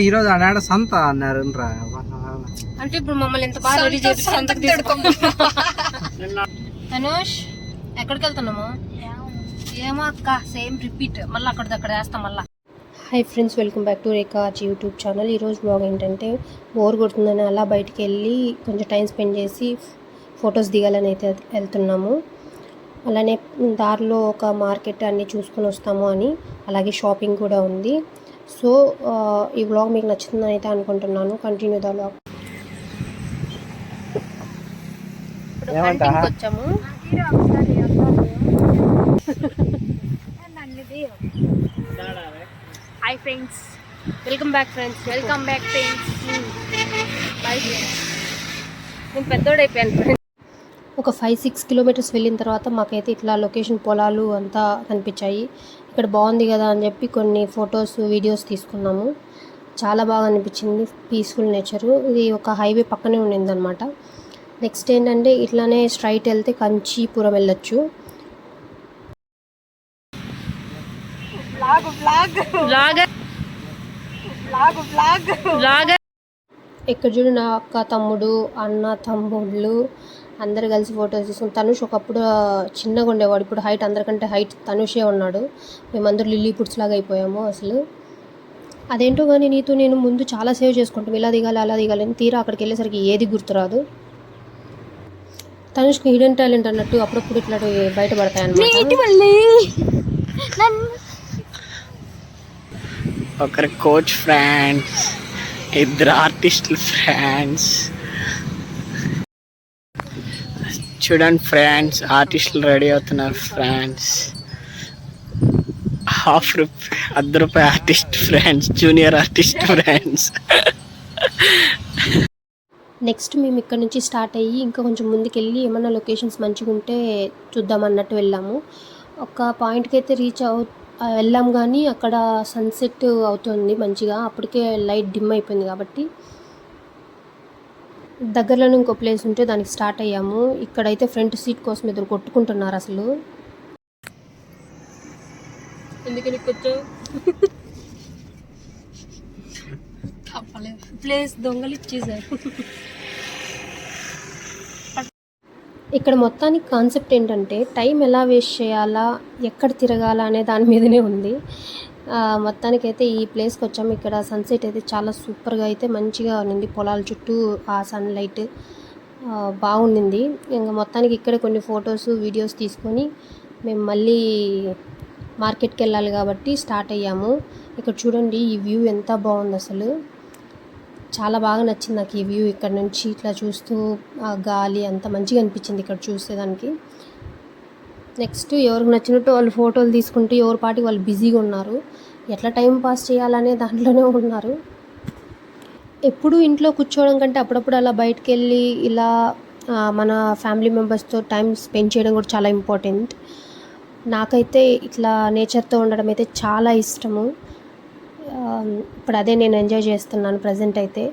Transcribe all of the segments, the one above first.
ఈరోజు ఆడ సంత అన్నారు అంటే ఇప్పుడు మమ్మల్ని ఎంత బాగా రెడీ చేసి సంతకు తనుష్ ఎక్కడికి వెళ్తున్నాము? ఏమో అక్క, సేమ్ రిపీట్, మళ్ళీ అక్కడ వేస్తాం మళ్ళీ. Hi friends, welcome back to Rekha YouTube channel. ఈరోజు బ్లాగ్ ఏంటంటే బోర్ కొడుతుందని అలా బయటికి వెళ్ళి కొంచెం టైం స్పెండ్ చేసి ఫొటోస్ దిగాలని అయితే వెళ్తున్నాము. అలానే దారిలో ఒక మార్కెట్ అన్నీ చూసుకొని వస్తాము అని, అలాగే షాపింగ్ కూడా ఉంది. సో ఈ బ్లాగ్ మీకు నచ్చుతుందని అయితే అనుకుంటున్నాను. Continue the blog. ఇప్పుడు వచ్చాము. Hi friends, welcome back friends. Welcome back friends. Bye friends. నేను పెద్దోడైపోయాను ఫ్రెండ్స్. ఒక 5-6 కిలోమీటర్స్ వెళ్ళిన తర్వాత మాకైతే ఇట్లా లొకేషన్ పొలాలు అంతా కనిపించాయి. ఇక్కడ బాగుంది కదా అని చెప్పి కొన్ని ఫొటోస్ వీడియోస్ తీసుకున్నాము. చాలా బాగా అనిపించింది, పీస్ఫుల్ నేచరు. ఇది ఒక హైవే పక్కనే ఉండింది అనమాట. నెక్స్ట్ ఏంటంటే ఇట్లానే స్ట్రైట్ వెళ్తే కంచీపురం వెళ్ళొచ్చు. ఇక్కడ చూడు, నా అక్క తమ్ముడు, అన్న తమ్ముళ్ళు అందరు కలిసి ఫొటోస్ తీసుకుని. తనుష్ ఒకప్పుడు చిన్నగా ఉండేవాడు, ఇప్పుడు హైట్ అందరికంటే హైట్ తనుషే ఉన్నాడు. మేమందరూ లిల్లీ పుట్స్ లాగా అయిపోయాము అసలు. అదేంటో కానీ నీతో నేను ముందు చాలా సేవ్ చేసుకుంటాం, ఇలా దిగాలి అలా దిగాలి అని. తీరా అక్కడికి వెళ్ళేసరికి ఏది గుర్తురాదు. తనుష్కి హిడెన్ టాలెంట్ అన్నట్టు అప్పుడప్పుడు ఇట్లా బయటపడతాయి అన్నమాట. ఒకరి కోచ్ ఫ్రెండ్స్, ఇద్దరు ఆర్టిస్టులు ఫ్రెండ్స్. చూడండి ఫ్రెండ్స్, ఆర్టిస్టులు రెడీ అవుతున్నారు friends. ₹1 artist friends, junior artist friends. Next మేము ఇక్కడ నుంచి స్టార్ట్ అయ్యి ఇంకా కొంచెం ముందుకెళ్ళి ఏమన్నా లొకేషన్స్ మంచిగా ఉంటే చూద్దాం అన్నట్టు వెళ్ళాము. ఒక పాయింట్కి అయితే వెళ్ళాం, కానీ అక్కడ సన్సెట్ అవుతుంది మంచిగా. అప్పటికే లైట్ డిమ్ అయిపోయింది కాబట్టి దగ్గరలోనే ఇంకో ప్లేస్ ఉంటే దానికి స్టార్ట్ అయ్యాము. ఇక్కడైతే ఫ్రంట్ సీట్ కోసం ఇద్దరు కొట్టుకుంటున్నారు అసలు. ఎందుకని ప్లేస్ దొంగలు ఇచ్చేసారు. ఇక్కడ మొత్తానికి కాన్సెప్ట్ ఏంటంటే టైం ఎలా వేస్ట్ చేయాలా, ఎక్కడ తిరగాలా అనే దాని మీదనే ఉంది. మొత్తానికి అయితే ఈ ప్లేస్కి వచ్చాము. ఇక్కడ సన్సెట్ అయితే చాలా సూపర్గా అయితే మంచిగా ఉన్నింది. పొలాల చుట్టూ ఆ సన్లైట్ బాగుండింది. ఇంకా మొత్తానికి ఇక్కడ కొన్ని ఫొటోస్ వీడియోస్ తీసుకొని మేము మళ్ళీ మార్కెట్కి వెళ్ళాలి కాబట్టి స్టార్ట్ అయ్యాము. ఇక్కడ చూడండి, ఈ వ్యూ ఎంత బాగుంది అసలు. చాలా బాగా నచ్చింది నాకు ఈ వ్యూ. ఇక్కడ నుంచి ఇట్లా చూస్తూ ఆ గాలి అంత మంచిగా అనిపించింది ఇక్కడ చూసేదానికి. నెక్స్ట్ ఎవరికి నచ్చినట్టు వాళ్ళు ఫోటోలు తీసుకుంటూ ఎవరి పాటికి వాళ్ళు బిజీగా ఉన్నారు. ఎట్లా టైం పాస్ చేయాలనే దాంట్లోనే ఉన్నారు. ఎప్పుడు ఇంట్లో కూర్చోవడం కంటే అప్పుడప్పుడు అలా బయటకు వెళ్ళి ఇలా మన ఫ్యామిలీ మెంబర్స్తో టైం స్పెండ్ చేయడం కూడా చాలా ఇంపార్టెంట్. నాకైతే ఇట్లా నేచర్తో ఉండడం అయితే చాలా ఇష్టము. ఇప్పుడు అదే నేను ఎంజాయ్ చేస్తున్నాను ప్రజెంట్ అయితే.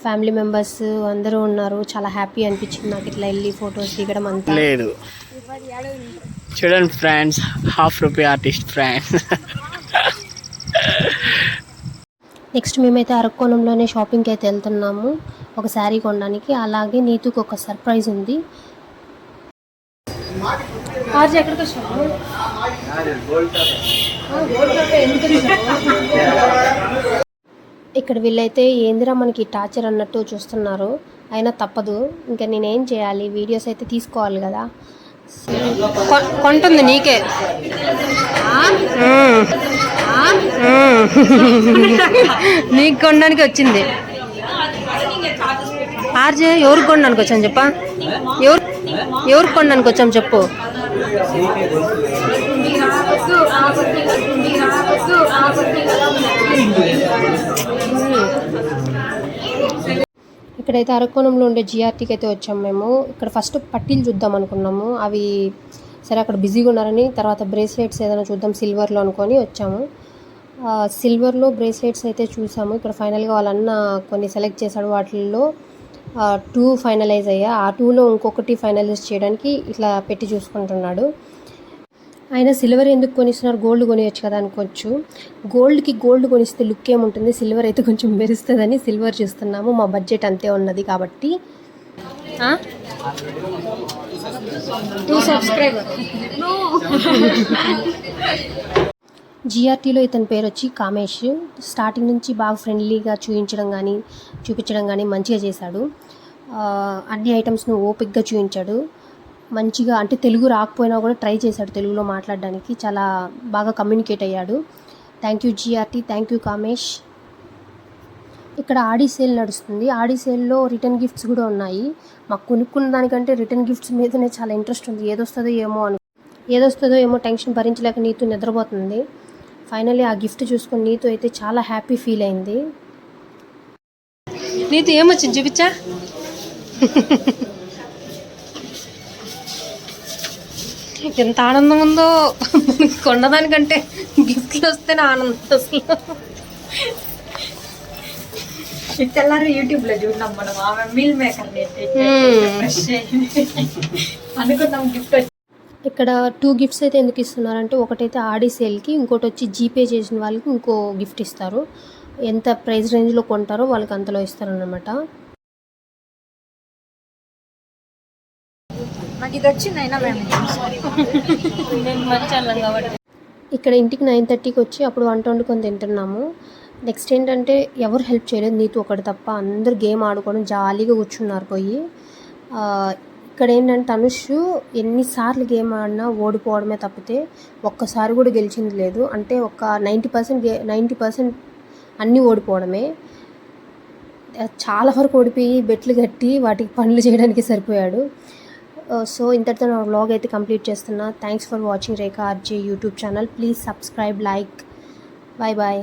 ఫ్యామిలీ మెంబర్స్ అందరూ ఉన్నారు, చాలా హ్యాపీ అనిపించింది నాకు ఇట్లా వెళ్ళి ఫొటోస్ దిగడం అంతా. లేదు చూడండి ఫ్రెండ్స్, ₹1 ఆర్టిస్ట్ ఫ్రెండ్స్. నెక్స్ట్ మేమైతే అరక్కోణంలోనే షాపింగ్కి అయితే వెళ్తున్నాము ఒక శారీ కొనడానికి. అలాగే నీతుకు ఒక సర్ప్రైజ్ ఉంది. ఎక్కడికి వచ్చాము? ఇక్కడ వీళ్ళైతే ఏందిరా మనకి టార్చర్ అన్నట్టు చూస్తున్నారు. అయినా తప్పదు, ఇంకా నేనేం చేయాలి, వీడియోస్ అయితే తీసుకోవాలి కదా. కొంటుంది నీకే. నీకు కొనడానికి వచ్చింది. ఆర్జే ఎవరికి కొనడానికి వచ్చాను చెప్పా? ఎవరికి కొనడానికి వచ్చాము చెప్పు. ఇక్కడైతే అరకోణంలో ఉండే జిఆర్టీకి అయితే వచ్చాము మేము. ఇక్కడ ఫస్ట్ పట్టీలు చూద్దాం అనుకున్నాము, అవి సరే అక్కడ బిజీగా ఉన్నారని తర్వాత బ్రేస్లెట్స్ ఏదైనా చూద్దాం సిల్వర్లో అనుకొని వచ్చాము. సిల్వర్లో బ్రేస్లెట్స్ అయితే చూసాము. ఇక్కడ ఫైనల్గా వాళ్ళన్న కొన్ని సెలెక్ట్ చేశాడు, వాటిల్లో 2 ఫైనలైజ్ అయ్యా. ఆ 2లో ఇంకొకటి ఫైనలైజ్ చేయడానికి ఇట్లా పెట్టి చూసుకుంటున్నాడు. ఆయన సిల్వర్ ఎందుకు కొనిస్తున్నారు, గోల్డ్ కొనియచ్చు కదా అనుకోవచ్చు. గోల్డ్కి గోల్డ్ కొనిస్తే లుక్ ఏముంటుంది, సిల్వర్ అయితే కొంచెం మెరుస్తుందని సిల్వర్ చూస్తున్నాము. మా బడ్జెట్ అంతే ఉన్నది కాబట్టి. 2 subscribers. జిఆర్టీలో ఇతని పేరు వచ్చి కామేష్. స్టార్టింగ్ నుంచి బాగా ఫ్రెండ్లీగా చూపించడం కానీ మంచిగా చేశాడు. అన్ని ఐటమ్స్ను ఓపిక్గా చూపించాడు. మంచిగా అంటే తెలుగు రాకపోయినా కూడా ట్రై చేశాడు తెలుగులో మాట్లాడడానికి. చాలా బాగా కమ్యూనికేట్ అయ్యాడు. Thank you GRT, thank you Kamesh. ఇక్కడ ఆడి సేల్ నడుస్తుంది. ఆడి సేల్లో రిటర్న్ గిఫ్ట్స్ కూడా ఉన్నాయి. మాకు కొనుక్కున్న దానికంటే రిటర్న్ గిఫ్ట్స్ మీదనే చాలా ఇంట్రెస్ట్ ఉంది. ఏదొస్తుందో ఏమో టెన్షన్ భరించలేక నీతు నిద్రపోతుంది. ఫైనల్లీ ఆ గిఫ్ట్ చూసుకొని నీతు అయితే చాలా హ్యాపీ ఫీల్ అయింది. నీతు ఏమొచ్చింది చూపించా. ఎంత ఆనందం ఉందో, కొన్నదానికంటే గిఫ్ట్లు వస్తేనే ఆనందం అసలు. తెల్లారి యూట్యూబ్ లో చూడడం మనం ఆమె మీల్ మేకర్ అనుకున్నాం గిఫ్ట్. ఇక్కడ 2 గిఫ్ట్స్ అయితే ఎందుకు ఇస్తున్నారంటే, ఒకటైతే ఆడి సేల్కి, ఇంకోటి వచ్చి జీపే చేసిన వాళ్ళకి ఇంకో గిఫ్ట్ ఇస్తారు. ఎంత ప్రైస్ రేంజ్లో కొంటారో వాళ్ళకి అంతలో ఇస్తారన్నమాట. నాకు ఇది వచ్చింది అయినా మేము మంచి అన్నాం కాబట్టి. ఇక్కడ ఇంటికి 9:30కి వచ్చి అప్పుడు వంట వండుకొని తింటున్నాము. నెక్స్ట్ ఏంటంటే ఎవరు హెల్ప్ చేయలేదు, నీతు ఒకటి తప్ప. అందరు గేమ్ ఆడుకోవడం జాలీగా కూర్చున్నారు పోయి. ఇక్కడ ఏంటంటే తనుష్ ఎన్నిసార్లు గేమ్ ఆడినా ఓడిపోవడమే తప్పితే ఒక్కసారి కూడా గెలిచింది లేదు. అంటే ఒక 90% అన్నీ ఓడిపోవడమే. చాలా వరకు ఓడిపోయి బెట్లు కట్టి వాటికి పనులు చేయడానికి సరిపోయాడు. సో ఇంతటితో నా వ్లాగ్ అయితే కంప్లీట్ చేస్తున్నా. Thanks for watching Rekha RJ YouTube channel. Please subscribe, like. Bye bye.